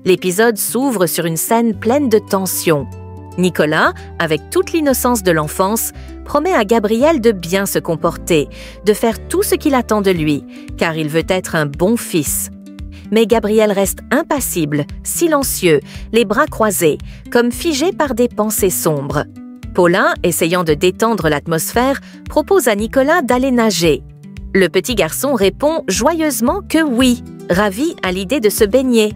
L'épisode s'ouvre sur une scène pleine de tension. Nicolas, avec toute l'innocence de l'enfance, promet à Gabriel de bien se comporter, de faire tout ce qu'il attend de lui, car il veut être un bon fils. Mais Gabriel reste impassible, silencieux, les bras croisés, comme figé par des pensées sombres. Paulin, essayant de détendre l'atmosphère, propose à Nicolas d'aller nager. Le petit garçon répond joyeusement que oui, ravi à l'idée de se baigner.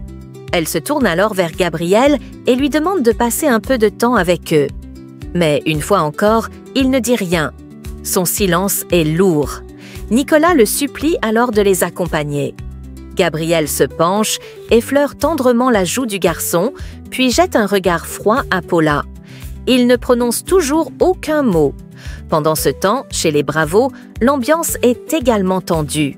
Elle se tourne alors vers Gabriel et lui demande de passer un peu de temps avec eux. Mais une fois encore, il ne dit rien. Son silence est lourd. Nicolas le supplie alors de les accompagner. Gabriel se penche, effleure tendrement la joue du garçon, puis jette un regard froid à Paula. Il ne prononce toujours aucun mot. Pendant ce temps, chez les Bravos, l'ambiance est également tendue.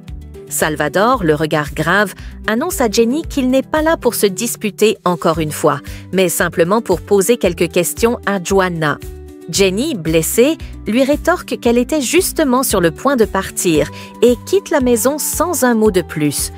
Salvador, le regard grave, annonce à Jenny qu'il n'est pas là pour se disputer encore une fois, mais simplement pour poser quelques questions à Joanna. Jenny, blessée, lui rétorque qu'elle était justement sur le point de partir et quitte la maison sans un mot de plus.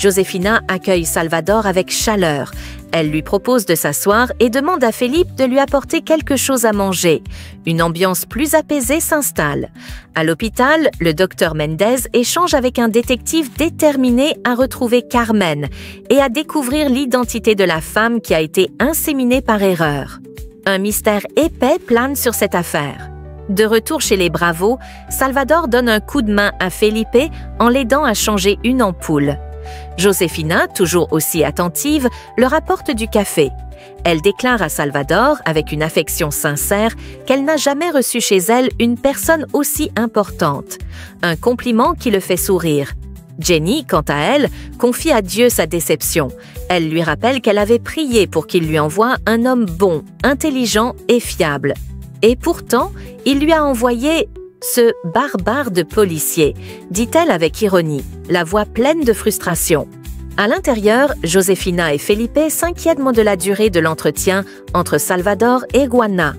Josefina accueille Salvador avec chaleur. Elle lui propose de s'asseoir et demande à Felipe de lui apporter quelque chose à manger. Une ambiance plus apaisée s'installe. À l'hôpital, le docteur Mendez échange avec un détective déterminé à retrouver Carmen et à découvrir l'identité de la femme qui a été inséminée par erreur. Un mystère épais plane sur cette affaire. De retour chez les Bravos, Salvador donne un coup de main à Felipe en l'aidant à changer une ampoule. Josefina, toujours aussi attentive, leur apporte du café. Elle déclare à Salvador, avec une affection sincère, qu'elle n'a jamais reçu chez elle une personne aussi importante. Un compliment qui le fait sourire. Jenny, quant à elle, confie à Dieu sa déception. Elle lui rappelle qu'elle avait prié pour qu'il lui envoie un homme bon, intelligent et fiable. Et pourtant, il lui a envoyé ce barbare de policier, dit-elle avec ironie, la voix pleine de frustration. À l'intérieur, Josefina et Felipe s'inquiètent de la durée de l'entretien entre Salvador et Juana.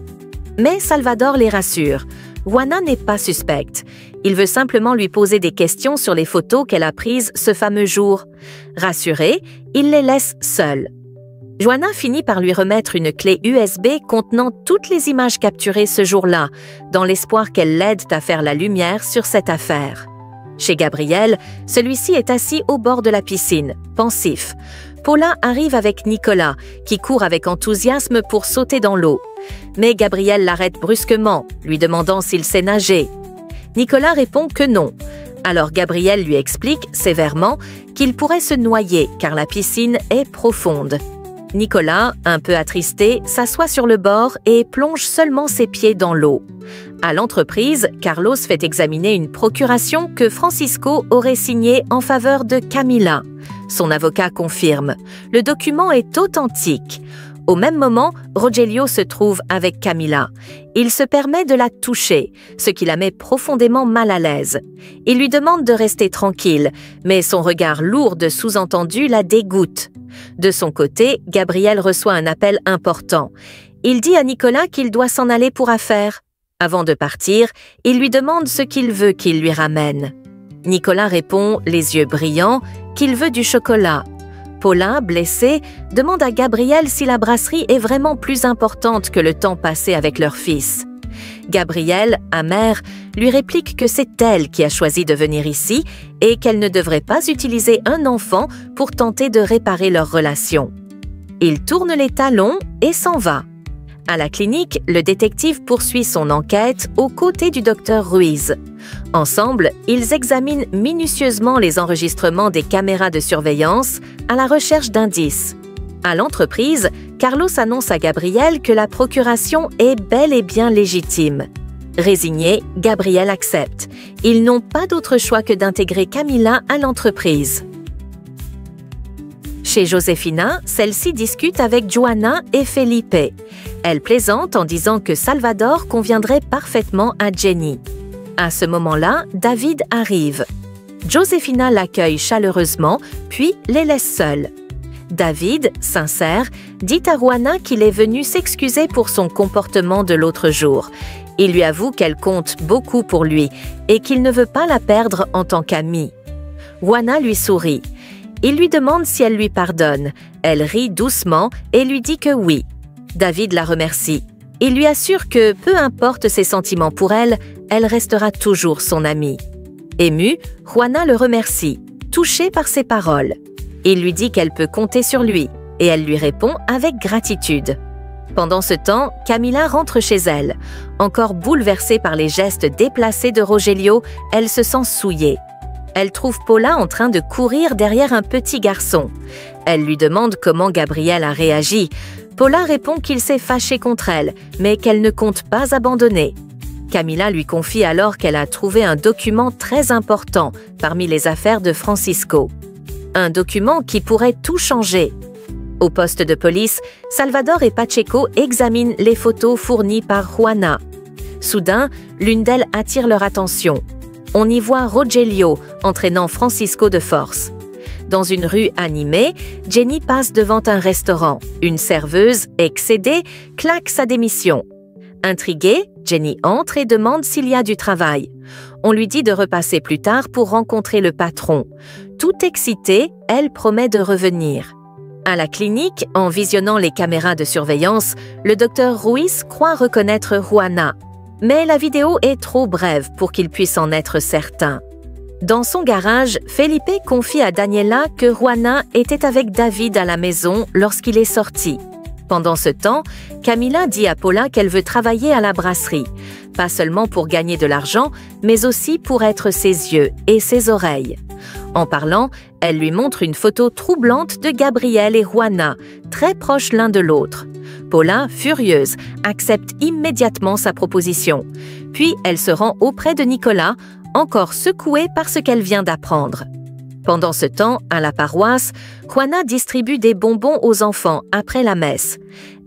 Mais Salvador les rassure. Juana n'est pas suspecte. Il veut simplement lui poser des questions sur les photos qu'elle a prises ce fameux jour. Rassuré, il les laisse seuls. Joanna finit par lui remettre une clé USB contenant toutes les images capturées ce jour-là, dans l'espoir qu'elle l'aide à faire la lumière sur cette affaire. Chez Gabriel, celui-ci est assis au bord de la piscine, pensif. Paula arrive avec Nicolas, qui court avec enthousiasme pour sauter dans l'eau. Mais Gabriel l'arrête brusquement, lui demandant s'il sait nager. Nicolas répond que non. Alors Gabriel lui explique sévèrement qu'il pourrait se noyer car la piscine est profonde. Nicolas, un peu attristé, s'assoit sur le bord et plonge seulement ses pieds dans l'eau. À l'entreprise, Carlos fait examiner une procuration que Francisco aurait signée en faveur de Camila. Son avocat confirme. Le document est authentique. Au même moment, Rogelio se trouve avec Camila. Il se permet de la toucher, ce qui la met profondément mal à l'aise. Il lui demande de rester tranquille, mais son regard lourd de sous-entendu la dégoûte. De son côté, Gabriel reçoit un appel important. Il dit à Nicolas qu'il doit s'en aller pour affaires. Avant de partir, il lui demande ce qu'il veut qu'il lui ramène. Nicolas répond, les yeux brillants, qu'il veut du chocolat. Paula, blessée, demande à Gabriel si la brasserie est vraiment plus importante que le temps passé avec leur fils. Gabriel, amère, lui réplique que c'est elle qui a choisi de venir ici et qu'elle ne devrait pas utiliser un enfant pour tenter de réparer leur relation. Il tourne les talons et s'en va. À la clinique, le détective poursuit son enquête aux côtés du docteur Ruiz. Ensemble, ils examinent minutieusement les enregistrements des caméras de surveillance à la recherche d'indices. À l'entreprise, Carlos annonce à Gabriel que la procuration est bel et bien légitime. Résigné, Gabriel accepte. Ils n'ont pas d'autre choix que d'intégrer Camila à l'entreprise. Chez Josefina, celle-ci discute avec Joanna et Felipe. Elle plaisante en disant que Salvador conviendrait parfaitement à Jenny. À ce moment-là, David arrive. Josefina l'accueille chaleureusement, puis les laisse seuls. David, sincère, dit à Juana qu'il est venu s'excuser pour son comportement de l'autre jour. Il lui avoue qu'elle compte beaucoup pour lui et qu'il ne veut pas la perdre en tant qu'amie. Juana lui sourit. Il lui demande si elle lui pardonne. Elle rit doucement et lui dit que oui. David la remercie. Il lui assure que, peu importe ses sentiments pour elle, elle restera toujours son amie. Émue, Juana le remercie, touchée par ses paroles. Il lui dit qu'elle peut compter sur lui, et elle lui répond avec gratitude. Pendant ce temps, Camila rentre chez elle. Encore bouleversée par les gestes déplacés de Rogelio, elle se sent souillée. Elle trouve Paula en train de courir derrière un petit garçon. Elle lui demande comment Gabriel a réagi. Paula répond qu'il s'est fâché contre elle, mais qu'elle ne compte pas abandonner. Camila lui confie alors qu'elle a trouvé un document très important parmi les affaires de Francisco. Un document qui pourrait tout changer. Au poste de police, Salvador et Pacheco examinent les photos fournies par Juana. Soudain, l'une d'elles attire leur attention. On y voit Rogelio entraînant Francisco de force. Dans une rue animée, Jenny passe devant un restaurant. Une serveuse, excédée, claque sa démission. Intriguée, Jenny entre et demande s'il y a du travail. On lui dit de repasser plus tard pour rencontrer le patron. Tout excitée, elle promet de revenir. À la clinique, en visionnant les caméras de surveillance, le docteur Ruiz croit reconnaître Juana. Mais la vidéo est trop brève pour qu'il puisse en être certain. Dans son garage, Felipe confie à Daniela que Juana était avec David à la maison lorsqu'il est sorti. Pendant ce temps, Camila dit à Paula qu'elle veut travailler à la brasserie, pas seulement pour gagner de l'argent, mais aussi pour être ses yeux et ses oreilles. En parlant, elle lui montre une photo troublante de Gabriel et Juana, très proches l'un de l'autre. Paula, furieuse, accepte immédiatement sa proposition. Puis elle se rend auprès de Nicolas, encore secouée par ce qu'elle vient d'apprendre. Pendant ce temps, à la paroisse, Juana distribue des bonbons aux enfants après la messe.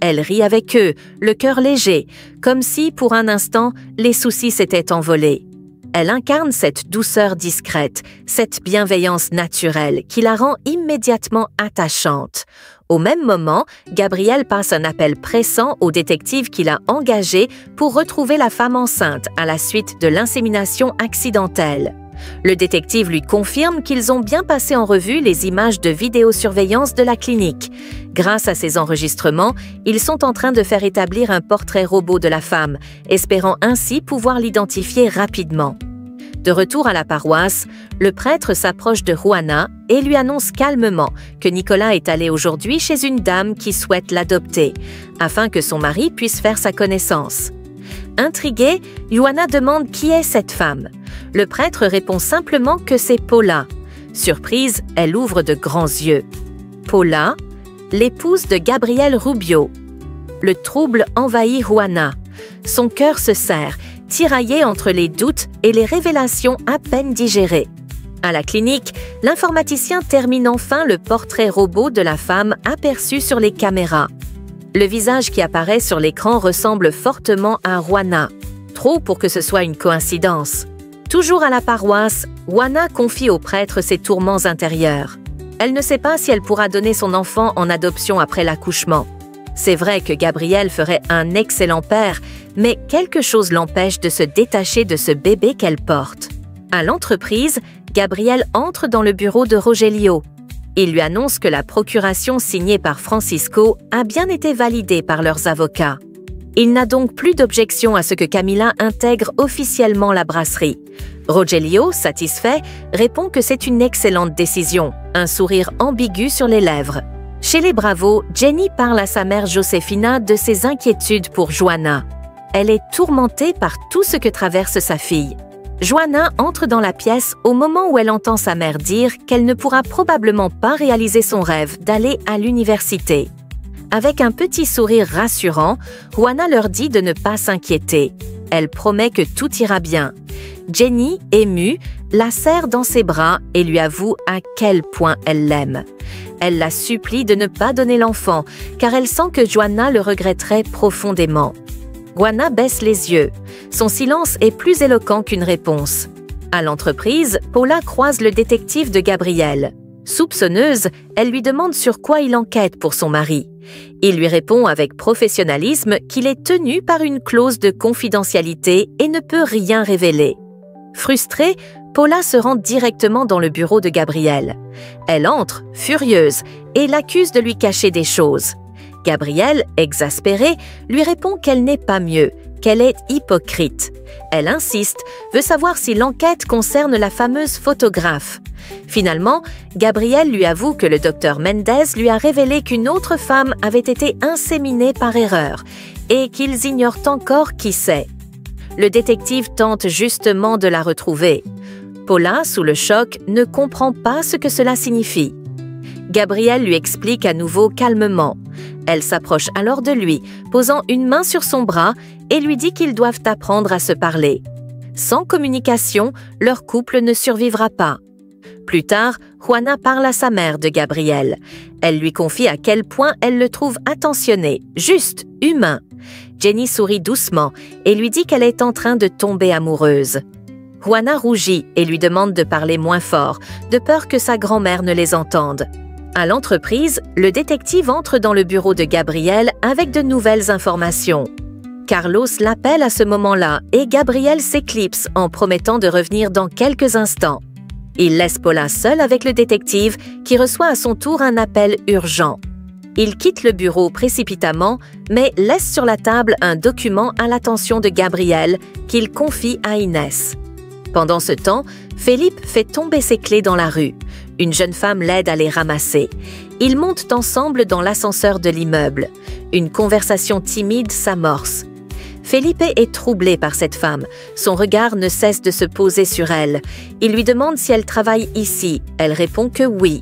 Elle rit avec eux, le cœur léger, comme si, pour un instant, les soucis s'étaient envolés. Elle incarne cette douceur discrète, cette bienveillance naturelle qui la rend immédiatement attachante. Au même moment, Gabriel passe un appel pressant au détective qu'il a engagé pour retrouver la femme enceinte à la suite de l'insémination accidentelle. Le détective lui confirme qu'ils ont bien passé en revue les images de vidéosurveillance de la clinique. Grâce à ces enregistrements, ils sont en train de faire établir un portrait robot de la femme, espérant ainsi pouvoir l'identifier rapidement. De retour à la paroisse, le prêtre s'approche de Juana et lui annonce calmement que Nicolas est allé aujourd'hui chez une dame qui souhaite l'adopter, afin que son mari puisse faire sa connaissance. Intriguée, Juana demande qui est cette femme. Le prêtre répond simplement que c'est Paula. Surprise, elle ouvre de grands yeux. Paula, l'épouse de Gabriel Rubio. Le trouble envahit Juana. Son cœur se serre, tiraillé entre les doutes et les révélations à peine digérées. À la clinique, l'informaticien termine enfin le portrait robot de la femme aperçu sur les caméras. Le visage qui apparaît sur l'écran ressemble fortement à Juana. Trop pour que ce soit une coïncidence. Toujours à la paroisse, Juana confie au prêtre ses tourments intérieurs. Elle ne sait pas si elle pourra donner son enfant en adoption après l'accouchement. C'est vrai que Gabriel ferait un excellent père, mais quelque chose l'empêche de se détacher de ce bébé qu'elle porte. À l'entreprise, Gabriel entre dans le bureau de Rogelio. Il lui annonce que la procuration signée par Francisco a bien été validée par leurs avocats. Il n'a donc plus d'objection à ce que Camila intègre officiellement la brasserie. Rogelio, satisfait, répond que c'est une excellente décision, un sourire ambigu sur les lèvres. Chez les Bravos, Jenny parle à sa mère Josefina de ses inquiétudes pour Juana. Elle est tourmentée par tout ce que traverse sa fille. Juana entre dans la pièce au moment où elle entend sa mère dire qu'elle ne pourra probablement pas réaliser son rêve d'aller à l'université. Avec un petit sourire rassurant, Juana leur dit de ne pas s'inquiéter. Elle promet que tout ira bien. Jenny, émue, la serre dans ses bras et lui avoue à quel point elle l'aime. Elle la supplie de ne pas donner l'enfant, car elle sent que Juana le regretterait profondément. Juana baisse les yeux. Son silence est plus éloquent qu'une réponse. À l'entreprise, Paula croise le détective de Gabriel. Soupçonneuse, elle lui demande sur quoi il enquête pour son mari. Il lui répond avec professionnalisme qu'il est tenu par une clause de confidentialité et ne peut rien révéler. Frustrée, Paula se rend directement dans le bureau de Gabriel. Elle entre, furieuse, et l'accuse de lui cacher des choses. Gabriel, exaspérée, lui répond qu'elle n'est pas mieux, qu'elle est hypocrite. Elle insiste, veut savoir si l'enquête concerne la fameuse photographe. Finalement, Gabriel lui avoue que le docteur Mendez lui a révélé qu'une autre femme avait été inséminée par erreur et qu'ils ignorent encore qui c'est. Le détective tente justement de la retrouver. Paula, sous le choc, ne comprend pas ce que cela signifie. Gabriel lui explique à nouveau calmement. Elle s'approche alors de lui, posant une main sur son bras et lui dit qu'ils doivent apprendre à se parler. Sans communication, leur couple ne survivra pas. Plus tard, Juana parle à sa mère de Gabriel. Elle lui confie à quel point elle le trouve attentionné, juste, humain. Jenny sourit doucement et lui dit qu'elle est en train de tomber amoureuse. Juana rougit et lui demande de parler moins fort, de peur que sa grand-mère ne les entende. À l'entreprise, le détective entre dans le bureau de Gabriel avec de nouvelles informations. Carlos l'appelle à ce moment-là et Gabriel s'éclipse en promettant de revenir dans quelques instants. Il laisse Paula seule avec le détective qui reçoit à son tour un appel urgent. Il quitte le bureau précipitamment, mais laisse sur la table un document à l'attention de Gabriel qu'il confie à Inès. Pendant ce temps, Felipe fait tomber ses clés dans la rue. Une jeune femme l'aide à les ramasser. Ils montent ensemble dans l'ascenseur de l'immeuble. Une conversation timide s'amorce. Felipe est troublé par cette femme. Son regard ne cesse de se poser sur elle. Il lui demande si elle travaille ici. Elle répond que oui.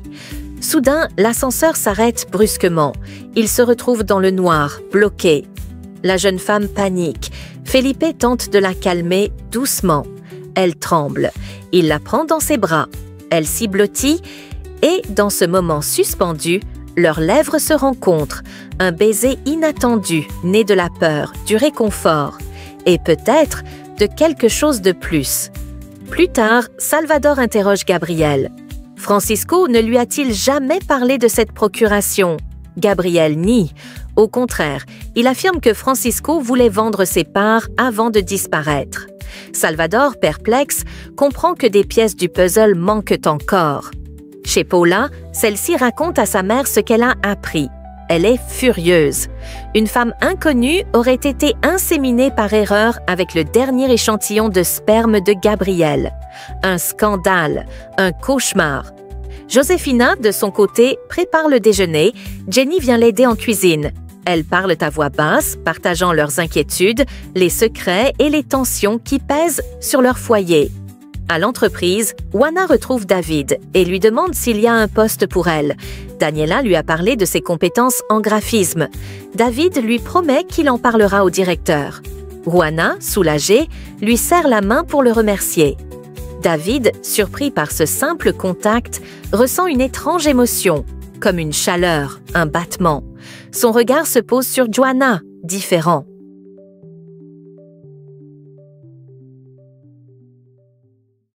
Soudain, l'ascenseur s'arrête brusquement. Il se retrouve dans le noir, bloqué. La jeune femme panique. Felipe tente de la calmer doucement. Elle tremble. Il la prend dans ses bras. Elle s'y blottit et, dans ce moment suspendu, leurs lèvres se rencontrent. Un baiser inattendu, né de la peur, du réconfort et peut-être de quelque chose de plus. Plus tard, Salvador interroge Gabriel. Francisco ne lui a-t-il jamais parlé de cette procuration? Gabriel nie. Au contraire, il affirme que Francisco voulait vendre ses parts avant de disparaître. Salvador, perplexe, comprend que des pièces du puzzle manquent encore. Chez Paula, celle-ci raconte à sa mère ce qu'elle a appris. Elle est furieuse. Une femme inconnue aurait été inséminée par erreur avec le dernier échantillon de sperme de Gabriel. Un scandale, un cauchemar. Josefina, de son côté, prépare le déjeuner. Jenny vient l'aider en cuisine. Elles parlent à voix basse, partageant leurs inquiétudes, les secrets et les tensions qui pèsent sur leur foyer. À l'entreprise, Juana retrouve David et lui demande s'il y a un poste pour elle. Daniela lui a parlé de ses compétences en graphisme. David lui promet qu'il en parlera au directeur. Juana, soulagée, lui serre la main pour le remercier. David, surpris par ce simple contact, ressent une étrange émotion, comme une chaleur, un battement. Son regard se pose sur Juana, différent.